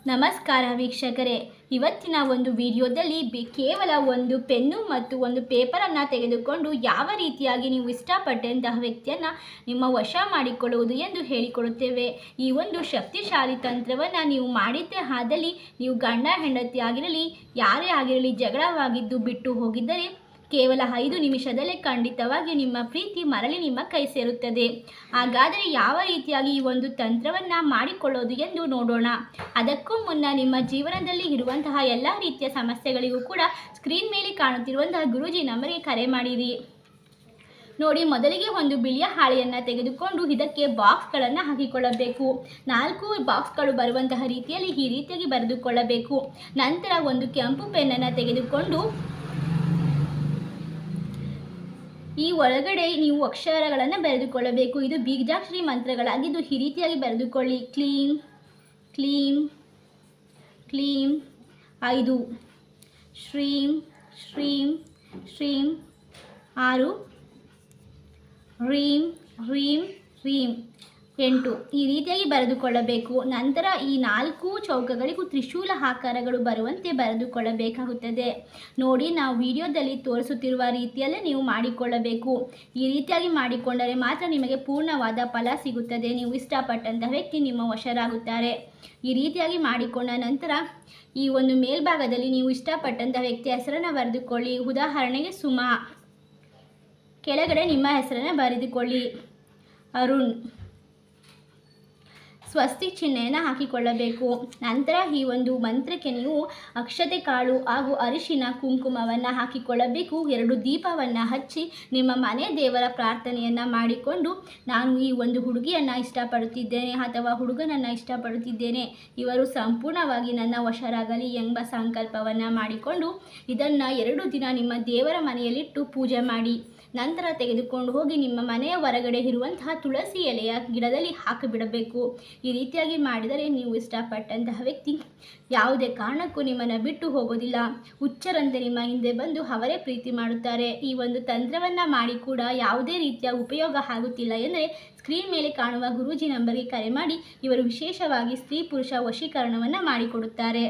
ನಮಸ್ಕಾರ ವೀಕ್ಷಕರೇ, ಇವತ್ತಿನ ಒಂದು ವಿಡಿಯೋದಲ್ಲಿ ಕೇವಲ ಒಂದು ಪೆನ್ನು ಮತ್ತು ಒಂದು ಪೇಪರನ್ನು ತೆಗೆದುಕೊಂಡು ಯಾವ ರೀತಿಯಾಗಿ ನೀವು ಇಷ್ಟಪಟ್ಟಂತಹ ವ್ಯಕ್ತಿಯನ್ನು ನಿಮ್ಮ ವಶ ಮಾಡಿಕೊಳ್ಳುವುದು ಎಂದು ಹೇಳಿಕೊಡುತ್ತೇವೆ. ಈ ಒಂದು ಶಕ್ತಿಶಾಲಿ ತಂತ್ರವನ್ನು ನೀವು ಮಾಡಿದ್ದೇ ಆದಲ್ಲಿ ನೀವು ಗಂಡ ಹೆಂಡತಿ ಆಗಿರಲಿ ಯಾರೇ ಆಗಿರಲಿ ಜಗಳವಾಗಿದ್ದು ಬಿಟ್ಟು ಹೋಗಿದ್ದರೆ ಕೇವಲ 5 ನಿಮಿಷದಲ್ಲೇ ಖಂಡಿತವಾಗಿ ನಿಮ್ಮ ಪ್ರೀತಿ ಮರಳಿ ನಿಮ್ಮ ಕೈ ಸೇರುತ್ತದೆ. ಹಾಗಾದರೆ ಯಾವ ರೀತಿಯಾಗಿ ಈ ಒಂದು ತಂತ್ರವನ್ನು ಮಾಡಿಕೊಳ್ಳೋದು ಎಂದು ನೋಡೋಣ. ಅದಕ್ಕೂ ಮುನ್ನ ನಿಮ್ಮ ಜೀವನದಲ್ಲಿ ಇರುವಂತಹ ಎಲ್ಲ ರೀತಿಯ ಸಮಸ್ಯೆಗಳಿಗೂ ಕೂಡ ಸ್ಕ್ರೀನ್ ಮೇಲೆ ಕಾಣುತ್ತಿರುವಂತಹ ಗುರೂಜಿ ನಂಬರ್ಗೆ ಕರೆ ಮಾಡಿರಿ. ನೋಡಿ, ಮೊದಲಿಗೆ ಒಂದು ಬಿಳಿಯ ಹಾಳೆಯನ್ನು ತೆಗೆದುಕೊಂಡು ಇದಕ್ಕೆ ಬಾಕ್ಸ್ಗಳನ್ನು ಹಾಕಿಕೊಳ್ಳಬೇಕು. 4 ಬಾಕ್ಸ್ಗಳು ಬರುವಂತಹ ರೀತಿಯಲ್ಲಿ ಈ ರೀತಿಯಾಗಿ ಬರೆದುಕೊಳ್ಳಬೇಕು. ನಂತರ ಒಂದು ಕೆಂಪು ಪೆನ್ನನ್ನು ತೆಗೆದುಕೊಂಡು ಈ ಒಳಗಡೆ ನೀವು ಅಕ್ಷರಗಳನ್ನು ಬರೆದುಕೊಳ್ಳಬೇಕು. ಇದು ಬೀಜಾಕ್ಷರಿ ಮಂತ್ರಗಳಾಗಿದ್ದು ಈ ರೀತಿಯಾಗಿ ಬರೆದುಕೊಳ್ಳಿ. ಕ್ಲೀಂ ಕ್ಲೀಂ ಕ್ಲೀಂ 5, ಶ್ರೀಂ ಶ್ರೀಂ ಶ್ರೀಂ 6, ರೀಂ ರೀಂ ರೀಂ 8 ಈ ರೀತಿಯಾಗಿ ಬರೆದುಕೊಳ್ಳಬೇಕು. ನಂತರ ಈ 4 ಚೌಕಗಳಿಗೂ ತ್ರಿಶೂಲ ಆಕಾರಗಳು ಬರುವಂತೆ ಬರೆದುಕೊಳ್ಳಬೇಕಾಗುತ್ತದೆ. ನೋಡಿ, ನಾವು ವಿಡಿಯೋದಲ್ಲಿ ತೋರಿಸುತ್ತಿರುವ ರೀತಿಯಲ್ಲೇ ನೀವು ಮಾಡಿಕೊಳ್ಳಬೇಕು. ಈ ರೀತಿಯಾಗಿ ಮಾಡಿಕೊಂಡರೆ ಮಾತ್ರ ನಿಮಗೆ ಪೂರ್ಣವಾದ ಫಲ ಸಿಗುತ್ತದೆ. ನೀವು ಇಷ್ಟಪಟ್ಟಂತಹ ವ್ಯಕ್ತಿ ನಿಮ್ಮ ವಶರಾಗುತ್ತಾರೆ. ಈ ರೀತಿಯಾಗಿ ಮಾಡಿಕೊಂಡ ನಂತರ ಈ ಒಂದು ಮೇಲ್ಭಾಗದಲ್ಲಿ ನೀವು ಇಷ್ಟಪಟ್ಟಂತಹ ವ್ಯಕ್ತಿಯ ಹೆಸರನ್ನು ಬರೆದುಕೊಳ್ಳಿ. ಉದಾಹರಣೆಗೆ ಸುಮಾ. ಕೆಳಗಡೆ ನಿಮ್ಮ ಹೆಸರನ್ನು ಬರೆದುಕೊಳ್ಳಿ, ಅರುಣ್. ಸ್ವಸ್ತಿಕ್ ಚಿಹ್ನೆಯನ್ನು ಹಾಕಿಕೊಳ್ಳಬೇಕು. ನಂತರ ಈ ಒಂದು ಮಂತ್ರಕ್ಕೆ ನೀವು ಅಕ್ಷತೆ ಕಾಳು ಹಾಗೂ ಅರಿಶಿನ ಕುಂಕುಮವನ್ನು ಹಾಕಿಕೊಳ್ಳಬೇಕು. 2 ದೀಪವನ್ನು ಹಚ್ಚಿ ನಿಮ್ಮ ಮನೆ ದೇವರ ಪ್ರಾರ್ಥನೆಯನ್ನು ಮಾಡಿಕೊಂಡು, ನಾನು ಈ ಒಂದು ಹುಡುಗಿಯನ್ನು ಇಷ್ಟಪಡುತ್ತಿದ್ದೇನೆ ಅಥವಾ ಹುಡುಗನನ್ನು ಇಷ್ಟಪಡುತ್ತಿದ್ದೇನೆ, ಇವರು ಸಂಪೂರ್ಣವಾಗಿ ನನ್ನ ವಶರಾಗಲಿ ಎಂಬ ಸಂಕಲ್ಪವನ್ನು ಮಾಡಿಕೊಂಡು ಇದನ್ನು 2 ದಿನ ನಿಮ್ಮ ದೇವರ ಮನೆಯಲ್ಲಿಟ್ಟು ಪೂಜೆ ಮಾಡಿ. ನಂತರ ತೆಗೆದುಕೊಂಡು ಹೋಗಿ ನಿಮ್ಮ ಮನೆಯ ಹೊರಗಡೆ ಇರುವಂತಹ ತುಳಸಿ ಎಲೆಯ ಗಿಡದಲ್ಲಿ ಹಾಕಿಬಿಡಬೇಕು. ಈ ರೀತಿಯಾಗಿ ಮಾಡಿದರೆ ನೀವು ಇಷ್ಟಪಟ್ಟಂತಹ ವ್ಯಕ್ತಿ ಯಾವುದೇ ಕಾರಣಕ್ಕೂ ನಿಮ್ಮನ್ನು ಬಿಟ್ಟು ಹೋಗೋದಿಲ್ಲ. ಹುಚ್ಚರಂತೆ ನಿಮ್ಮ ಹಿಂದೆ ಬಂದು ಅವರೇ ಪ್ರೀತಿ ಮಾಡುತ್ತಾರೆ. ಈ ಒಂದು ತಂತ್ರವನ್ನು ಮಾಡಿ ಕೂಡ ಯಾವುದೇ ರೀತಿಯ ಉಪಯೋಗ ಆಗುತ್ತಿಲ್ಲ ಎಂದರೆ ಸ್ಕ್ರೀನ್ ಮೇಲೆ ಕಾಣುವ ಗುರೂಜಿ ನಂಬರ್ಗೆ ಕರೆ ಮಾಡಿ. ಇವರು ವಿಶೇಷವಾಗಿ ಸ್ತ್ರೀ ಪುರುಷ ವಶೀಕರಣವನ್ನು ಮಾಡಿಕೊಡುತ್ತಾರೆ.